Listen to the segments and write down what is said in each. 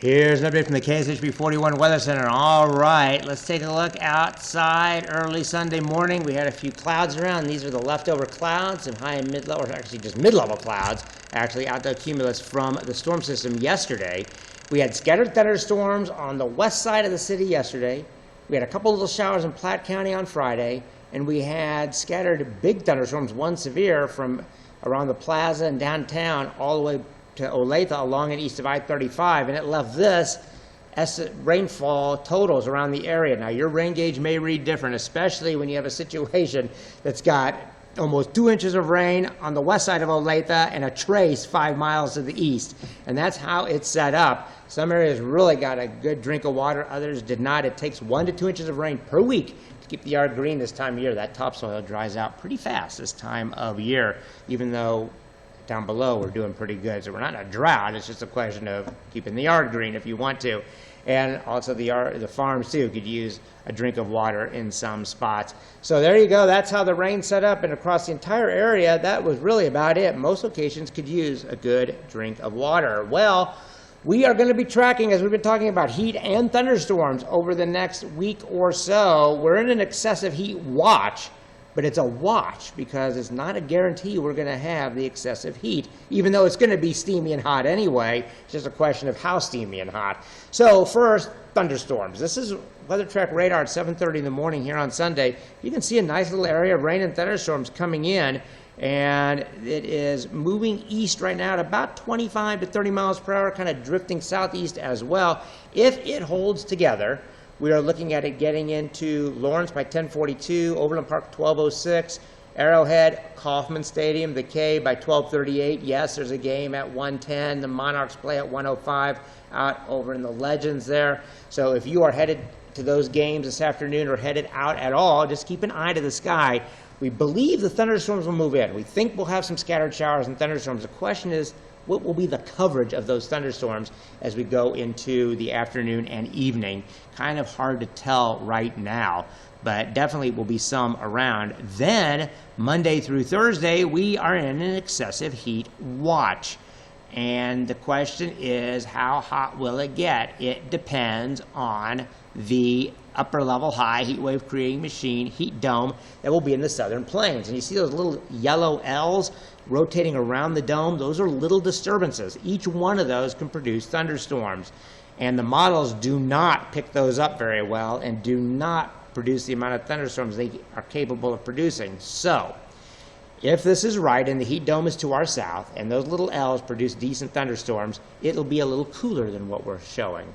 Here's an update from the KSHB 41 Weather Center. All right, let's take a look outside early Sunday morning. We had a few clouds around. These are the leftover clouds, some high and mid-level, or actually just mid-level clouds, actually cumulus from the storm system yesterday. We had scattered thunderstorms on the west side of the city yesterday. We had a couple little showers in Platte County on Friday, and we had scattered big thunderstorms, one severe from around the plaza and downtown all the way to Olathe along and east of I-35, and it left this rainfall totals around the area. Now, your rain gauge may read different, especially when you have a situation that's got almost 2 inches of rain on the west side of Olathe and a trace 5 miles to the east. And that's how it's set up. Some areas really got a good drink of water, others did not. It takes 1 to 2 inches of rain per week to keep the yard green this time of year. That topsoil dries out pretty fast this time of year, even though down below we're doing pretty good. So we're not in a drought. It's just a question of keeping the yard green if you want to. And also the farms too could use a drink of water in some spots. So there you go. That's how the rain set up, and across the entire area, that was really about it. Most locations could use a good drink of water. Well, we are going to be tracking, as we've been talking about, heat and thunderstorms over the next week or so. We're in an excessive heat watch, but it's a watch because it's not a guarantee we're going to have the excessive heat, even though it's going to be steamy and hot anyway. It's just a question of how steamy and hot. So first, thunderstorms. This is Weather Track radar at 7:30 in the morning here on Sunday. You can see a nice little area of rain and thunderstorms coming in, and it is moving east right now at about 25 to 30 miles per hour, kind of drifting southeast as well. If it holds together, we are looking at it getting into Lawrence by 10:42, Overland Park 12:06, Arrowhead, Kauffman Stadium, the K by 12:38. Yes, there's a game at 1:10. The Monarchs play at 1:05 out over in the Legends there. So if you are headed to those games this afternoon or headed out at all, just keep an eye to the sky. We believe the thunderstorms will move in. We think we'll have some scattered showers and thunderstorms. The question is, what will be the coverage of those thunderstorms as we go into the afternoon and evening? Kind of hard to tell right now, but definitely will be some around. Then, Monday through Thursday, we are in an excessive heat watch. And the question is, how hot will it get? It depends on the upper level high heat wave creating machine, heat dome, that will be in the southern plains. And you see those little yellow L's rotating around the dome? Those are little disturbances. Each one of those can produce thunderstorms. And the models do not pick those up very well and do not produce the amount of thunderstorms they are capable of producing. So, if this is right and the heat dome is to our south and those little L's produce decent thunderstorms, it'll be a little cooler than what we're showing.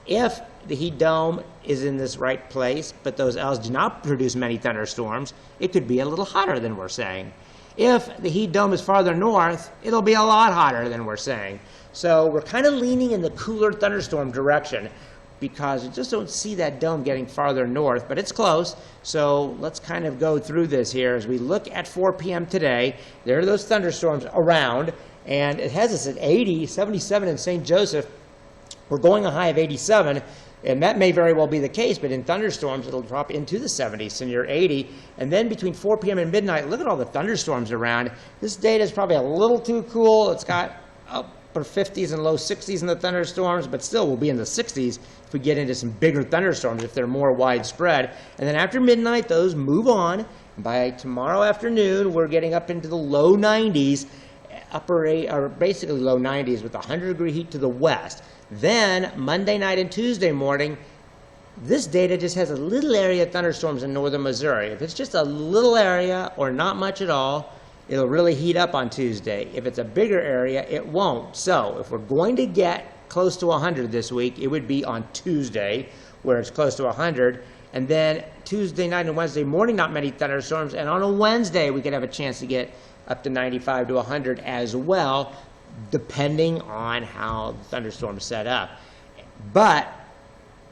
If the heat dome is in this right place, but those L's do not produce many thunderstorms, it could be a little hotter than we're saying. If the heat dome is farther north, it'll be a lot hotter than we're saying. So we're kind of leaning in the cooler thunderstorm direction because we just don't see that dome getting farther north, but it's close. So let's kind of go through this here as we look at 4 p.m. today. There are those thunderstorms around, and it has us at 80, 77 in St. Joseph. We're going a high of 87, and that may very well be the case, but in thunderstorms, it'll drop into the 70s, so near 80. And then between 4 p.m. and midnight, look at all the thunderstorms around. This data is probably a little too cool. It's got upper 50s and low 60s in the thunderstorms, but still we'll be in the 60s if we get into some bigger thunderstorms, if they're more widespread. And then after midnight, those move on. By tomorrow afternoon, we're getting up into the low 90s, basically low 90s with 100-degree heat to the west. Then, Monday night and Tuesday morning, this data just has a little area of thunderstorms in northern Missouri. If it's just a little area or not much at all, it'll really heat up on Tuesday. If it's a bigger area, it won't. So, if we're going to get close to 100 this week, it would be on Tuesday, where it's close to 100. And then Tuesday night and Wednesday morning, not many thunderstorms. And on a Wednesday, we could have a chance to get up to 95 to 100 as well, depending on how the thunderstorms set up. But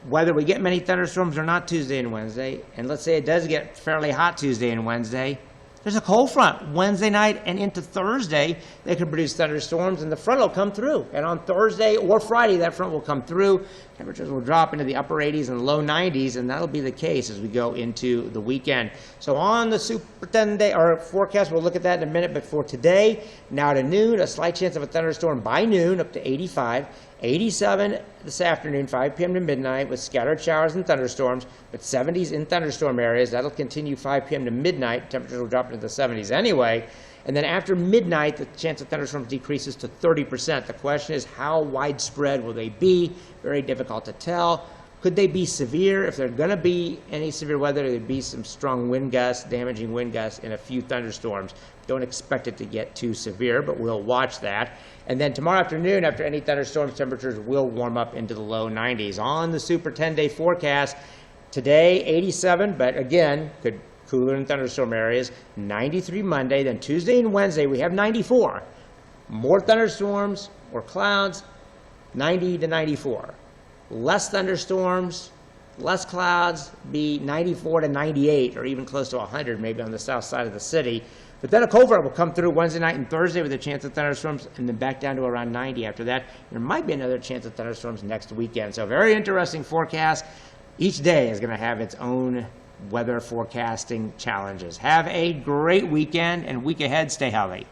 whether we get many thunderstorms or not Tuesday and Wednesday, and let's say it does get fairly hot Tuesday and Wednesday, there's a cold front Wednesday night and into Thursday that could produce thunderstorms, and the front will come through. And on Thursday or Friday, that front will come through. Temperatures will drop into the upper 80s and low 90s, and that'll be the case as we go into the weekend. So on the Super 10-day or forecast, we'll look at that in a minute. But for today, now to noon, a slight chance of a thunderstorm by noon, up to 85. 87 this afternoon, 5 p.m. to midnight, with scattered showers and thunderstorms, but 70s in thunderstorm areas. That'll continue 5 p.m. to midnight. Temperatures will drop into the 70s anyway. And then after midnight, the chance of thunderstorms decreases to 30%. The question is, how widespread will they be? Very difficult to tell. Could they be severe? If there's going to be any severe weather, there'd be some strong wind gusts, damaging wind gusts, and a few thunderstorms. Don't expect it to get too severe, but we'll watch that. And then tomorrow afternoon, after any thunderstorms, temperatures will warm up into the low 90s. On the Super 10-day forecast, today 87, but again, could cooler in thunderstorm areas. 93 Monday, then Tuesday and Wednesday we have 94. More thunderstorms or clouds, 90 to 94. Less thunderstorms, less clouds, be 94 to 98, or even close to 100 maybe on the south side of the city. But then a cold front will come through Wednesday night and Thursday with a chance of thunderstorms, and then back down to around 90 after that. There might be another chance of thunderstorms next weekend. So very interesting forecast. Each day is going to have its own weather forecasting challenges. Have a great weekend, and week ahead, stay healthy.